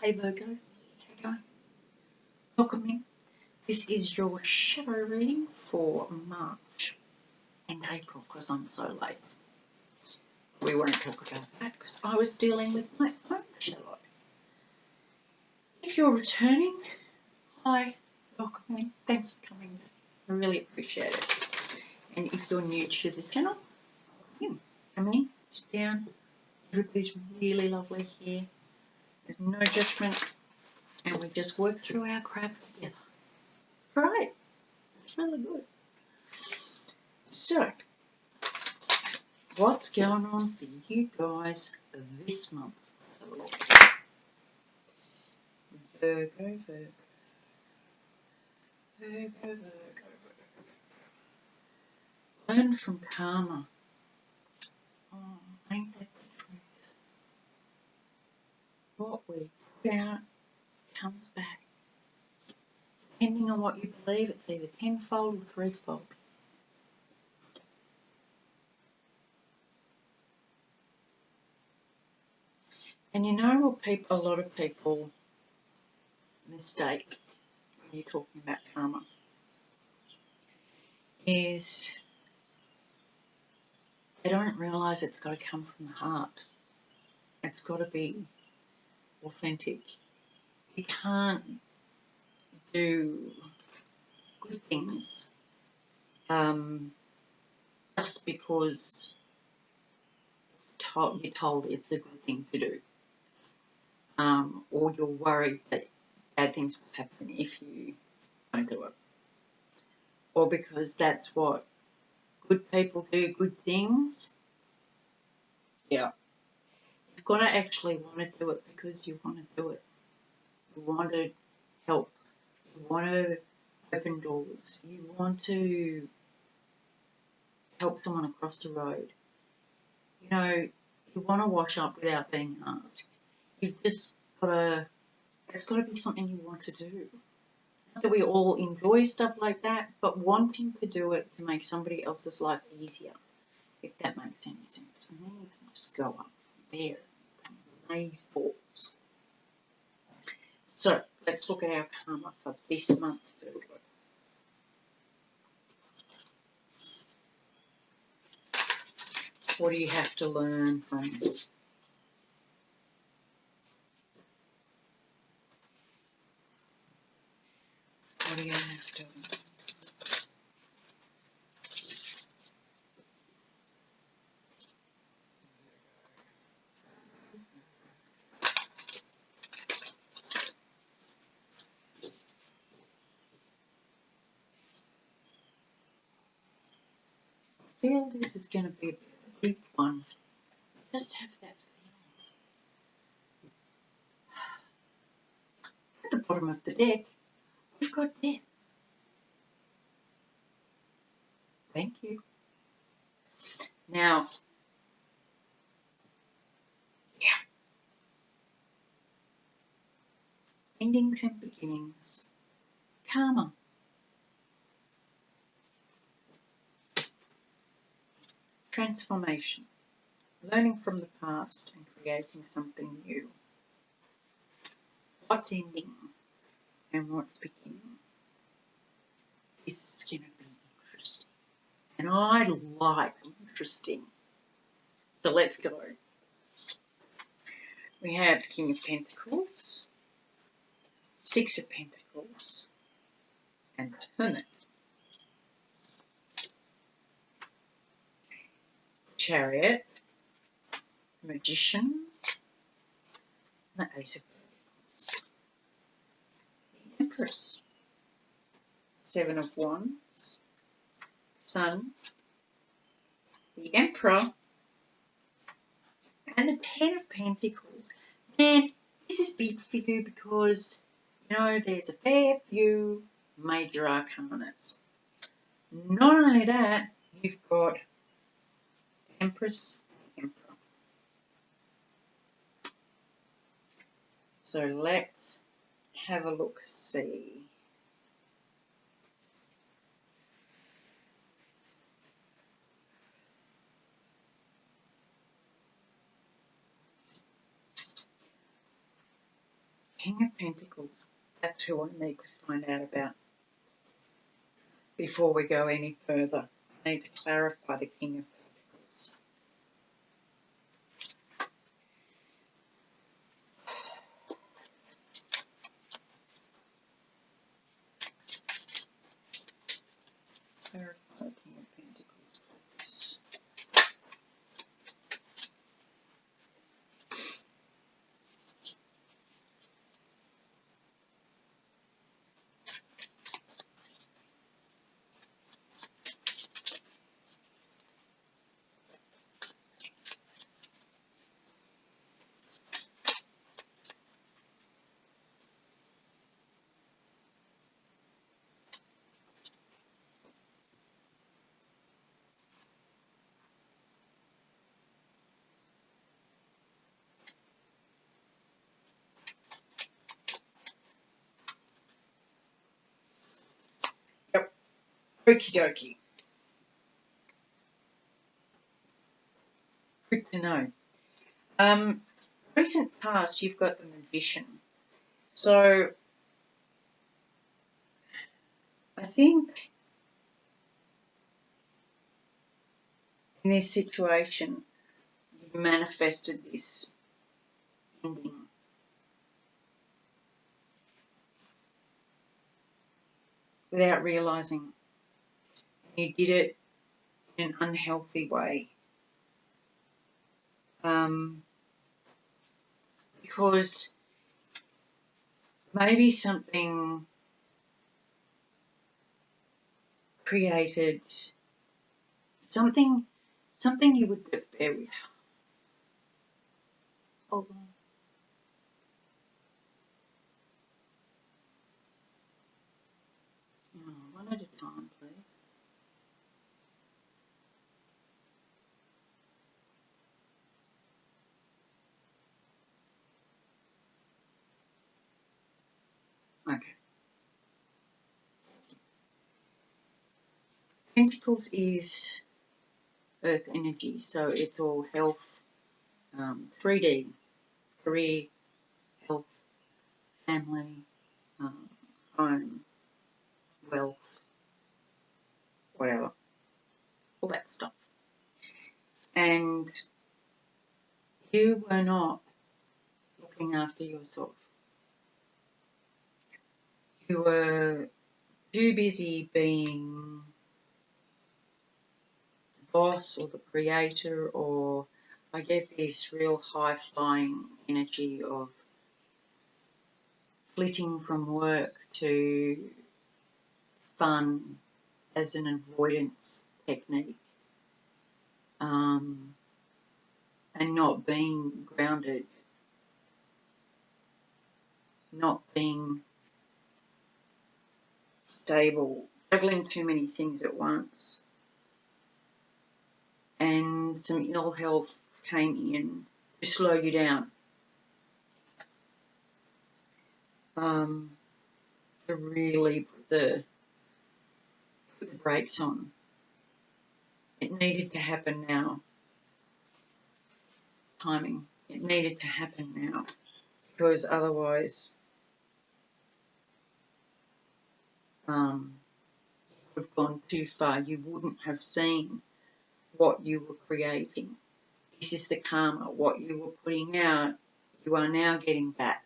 Hey Virgo, how you going? Welcome in. This is your shadow reading for March and April because I'm so late. We won't talk about that because I was dealing with my own shadow. If you're returning, hi, welcome in. Thanks for coming back. I really appreciate it. And if you're new to the channel, come in, sit down. Everybody's really lovely here. There's no judgment. And we just work through our crap together. Right. It's really good. So, what's going on for you guys this month? Virgo, Virgo. Virgo, Virgo, Virgo. Learn from karma. Oh, ain't that the truth? What we put out comes back. Depending on what you believe, it's either tenfold or threefold. And you know what a lot of people mistake when you're talking about karma is they don't realise it's got to come from the heart. It's got to be authentic. You can't do good things just because you're told it's a good thing to do, or you're worried that bad things will happen if you don't do it, or because that's what good people do, good things. Yeah, you've got to actually want to do it because you want to do it. You want to help. You want to open doors. You want to help someone across the road. You know, you want to wash up without being asked. You've just got to, it's got to be something you want to do. Not that we all enjoy stuff like that, but wanting to do it to make somebody else's life easier, if that makes any sense. And then you can just go up from there and lay thoughts. So, let's look at our karma for this month. What do you have to learn from it? What do you have to learn? I feel this is going to be a deep one. Just have that feeling. At the bottom of the deck, we've got death. Thank you. Now, yeah, endings and beginnings. Karma. Transformation. Learning from the past and creating something new. What's ending and what's beginning? This is going to be interesting. And I like interesting. So let's go. We have King of Pentacles, Six of Pentacles, and Hermit. Chariot, Magician, and the Ace of Pentacles. The Empress, Seven of Wands, Sun, the Emperor, and the Ten of Pentacles. And this is big for you because, you know, there's a fair few major arcanas. Not only that, you've got Empress, Emperor. So let's have a look, see. King of Pentacles. That's who I need to find out about before we go any further. I need to clarify the King of Pentacles. Clarify the King of Pentacles. Yep. Okie dokie. Good to know. Recent past, you've got the Magician. So I think in this situation, you manifested this ending without realizing. You did it in an unhealthy way. Because maybe something created something you would bear with. Hold on. Oh, one at a time, please. Okay. Pentacles is earth energy, so it's all health, 3D, career, health, family, home, wealth, whatever, all that stuff. And you were not looking after yourself. You were too busy being the boss or the creator, or I get this real high-flying energy of flitting from work to fun as an avoidance technique, and not being grounded, not being stable, juggling too many things at once. And some ill health came in to slow you down, to really put the brakes on. It needed to happen now. Timing. It needed to happen now, because otherwise you would have gone too far. You wouldn't have seen what you were creating. This is the karma. What you were putting out, you are now getting back.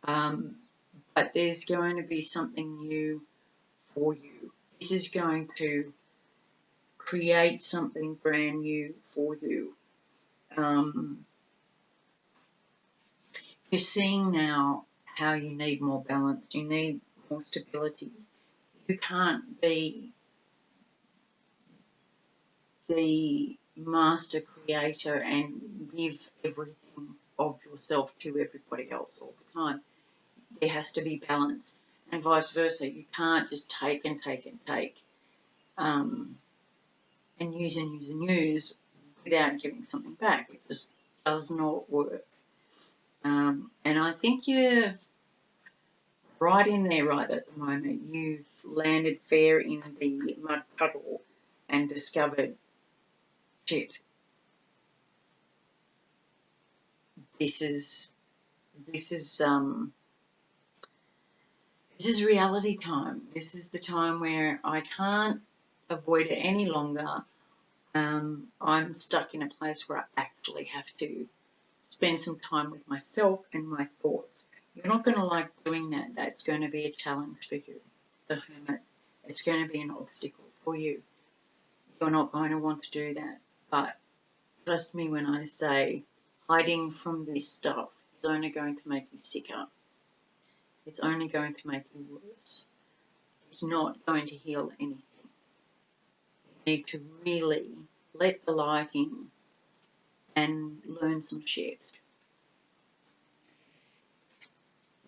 But there's going to be something new for you. This is going to create something brand new for you. You're seeing now how you need more balance. You need more stability. You can't be the master creator and give everything of yourself to everybody else all the time. There has to be balance, and vice versa. You can't just take and take and take, and use and use and use without giving something back. It just does not work. And I think you're right in there right at the moment. You've landed fair in the mud puddle and discovered, shit, this is This is reality time. This is the time where I can't avoid it any longer. I'm stuck in a place where I actually have to spend some time with myself and my thoughts. You're not going to like doing that. That's going to be a challenge for you, the hermit. It's going to be an obstacle for you. You're not going to want to do that. But trust me when I say hiding from this stuff is only going to make you sicker. It's only going to make you worse. It's not going to heal anything. You need to really let the light in and learn some shit.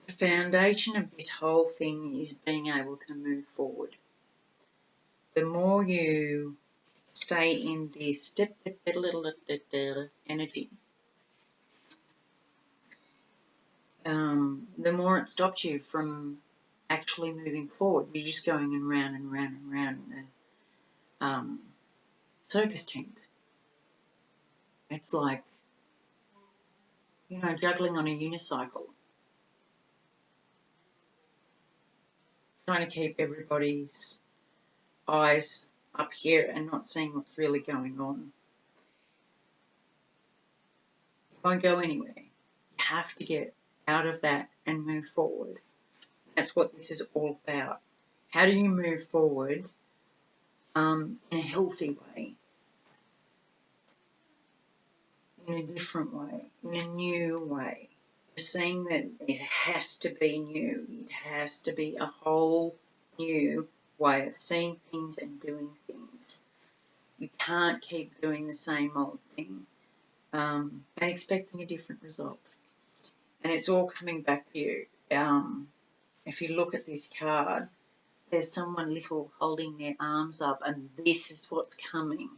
The foundation of this whole thing is being able to move forward. The more you stay in this energy, the more it stops you from actually moving forward. You're just going and round and round and round in a circus tent. It's like, juggling on a unicycle. Trying to keep everybody's eyes up here and not seeing what's really going on. You won't go anywhere. You have to get out of that and move forward. That's what this is all about. How do you move forward in a healthy way, in a different way, in a new way? You're seeing that it has to be new. It has to be a whole new way of seeing things and doing things. You can't keep doing the same old thing and expecting a different result. And it's all coming back to you. If you look at this card, there's someone little holding their arms up, and this is what's coming.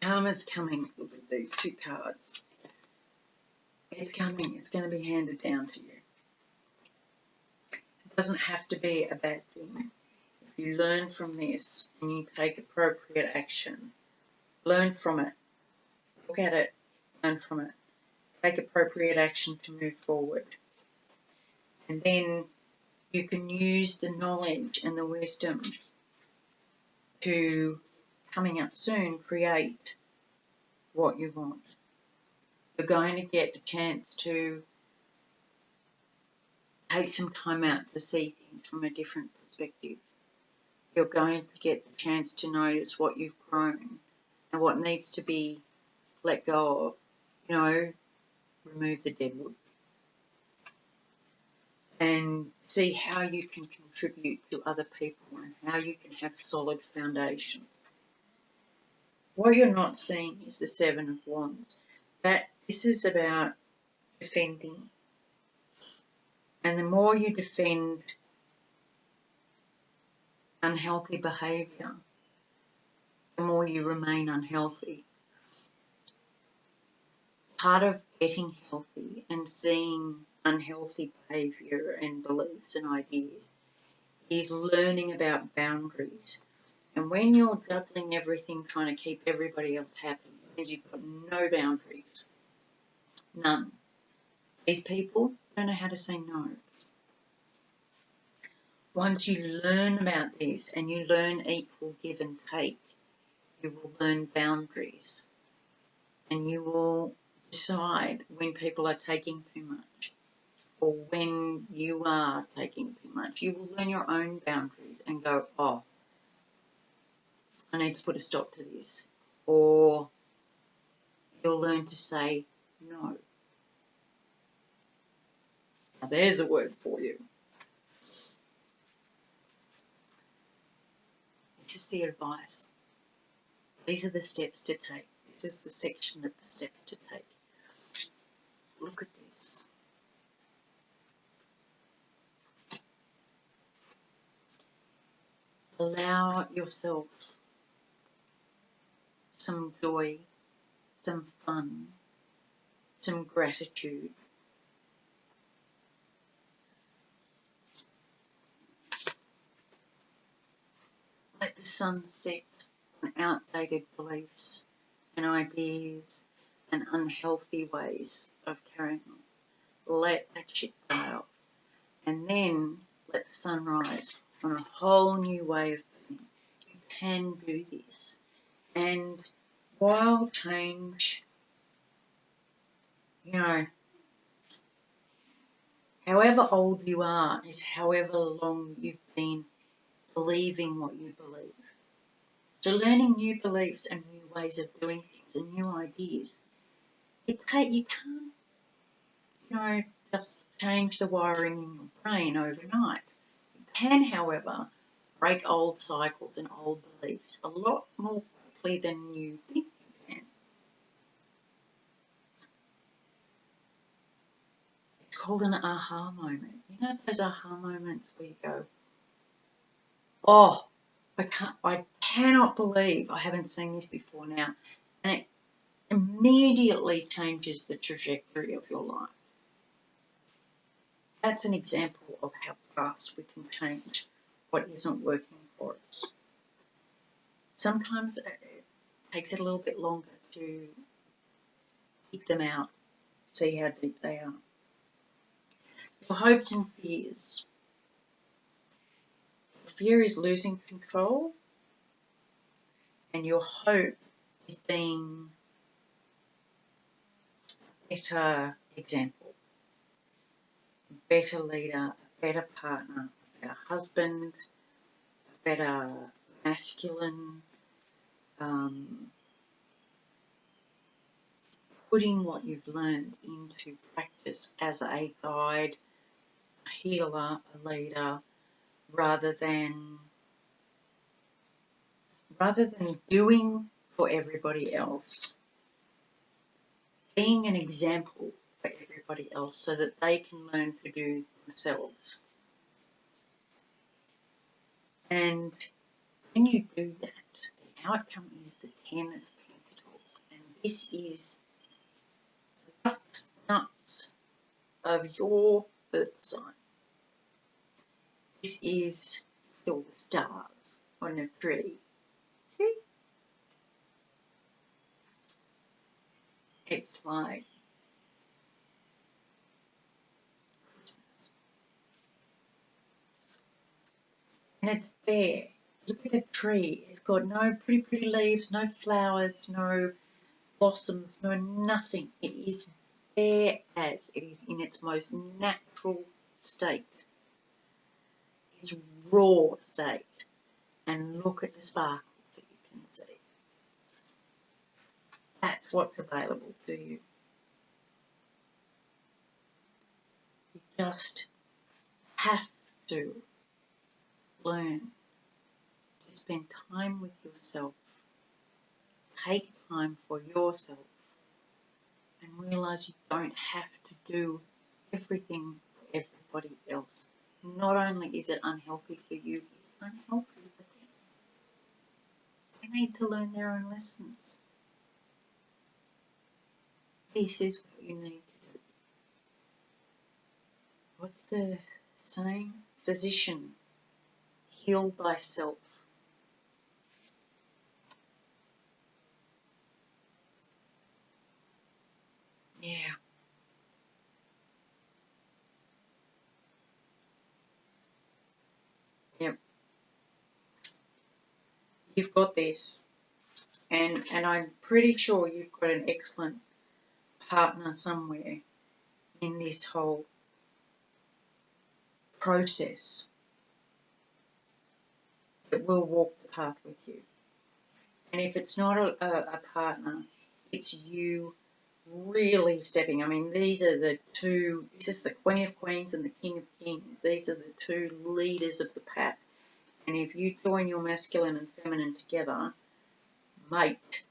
Karma's coming. Look at these two cards. It's coming. It's going to be handed down to you. It doesn't have to be a bad thing. If you learn from this and you take appropriate action, learn from it, look at it, learn from it, take appropriate action to move forward. And then you can use the knowledge and the wisdom to, coming up soon, create what you want. You're going to get the chance to take some time out to see things from a different perspective. You're going to get the chance to notice what you've grown and what needs to be let go of. Remove the dead wood. And see how you can contribute to other people and how you can have solid foundation. What you're not seeing is the Seven of Wands. This is about defending. And the more you defend unhealthy behaviour, the more you remain unhealthy. Part of getting healthy and seeing unhealthy behaviour and beliefs and ideas is learning about boundaries. And when you're juggling everything, trying to keep everybody else happy, and you've got no boundaries, none. These people don't know how to say no. Once you learn about this and you learn equal give and take, you will learn boundaries. And you will decide when people are taking too much or when you are taking too much. You will learn your own boundaries and go, oh, I need to put a stop to this. Or you'll learn to say no. Now there's a word for you. This is the advice. These are the steps to take. This is the section of the steps to take. Look at this. Allow yourself some joy, some fun, some gratitude. Let the sun set on outdated beliefs and ideas and unhealthy ways of carrying on. Let that shit die off. And then let the sun rise on a whole new way of being. You can do this. And while change, however old you are is however long you've been believing what you believe. So learning new beliefs and new ways of doing things and new ideas, you can't, just change the wiring in your brain overnight. You can, however, break old cycles and old beliefs a lot more quickly than you think you can. It's called an aha moment. Those aha moments where you go, oh, I cannot believe I haven't seen this before now. And it immediately changes the trajectory of your life. That's an example of how fast we can change what isn't working for us. Sometimes it takes it a little bit longer to pick them out, see how deep they are. Your hopes and fears. Fear is losing control, and your hope is being a better example, a better leader, a better partner, a better husband, a better masculine, putting what you've learned into practice as a guide, a healer, a leader, rather than doing for everybody else, being an example for everybody else so that they can learn to do themselves. And when you do that, the outcome is the 10 of Pentacles. And this is the nuts of your birth sign. This is your stars on a tree. See? It's like Christmas. And it's there. Look at a tree. It's got no pretty leaves, no flowers, no blossoms, no nothing. It is bare as it is in its most natural state. Its raw state. And look at the sparkles that you can see. That's what's available to you. You just have to learn to spend time with yourself. Take time for yourself and realise you don't have to do everything for everybody else. Not only is it unhealthy for you, it's unhealthy for them. They need to learn their own lessons. This is what you need to do. What's the saying? Physician, heal thyself. Yeah. Yep. You've got this. And I'm pretty sure you've got an excellent partner somewhere in this whole process that will walk the path with you. And if it's not a partner, it's you really stepping. I mean, these are the two, this is the Queen of Queens and the King of Kings. These are the two leaders of the pack. And if you join your masculine and feminine together, mate,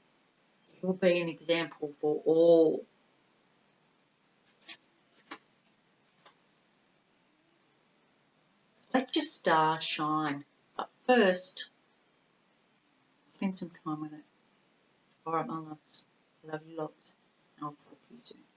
you'll be an example for all. Let your star shine. But first, spend some time with it. All right, my loves. Love you lots. I'll talk to you soon.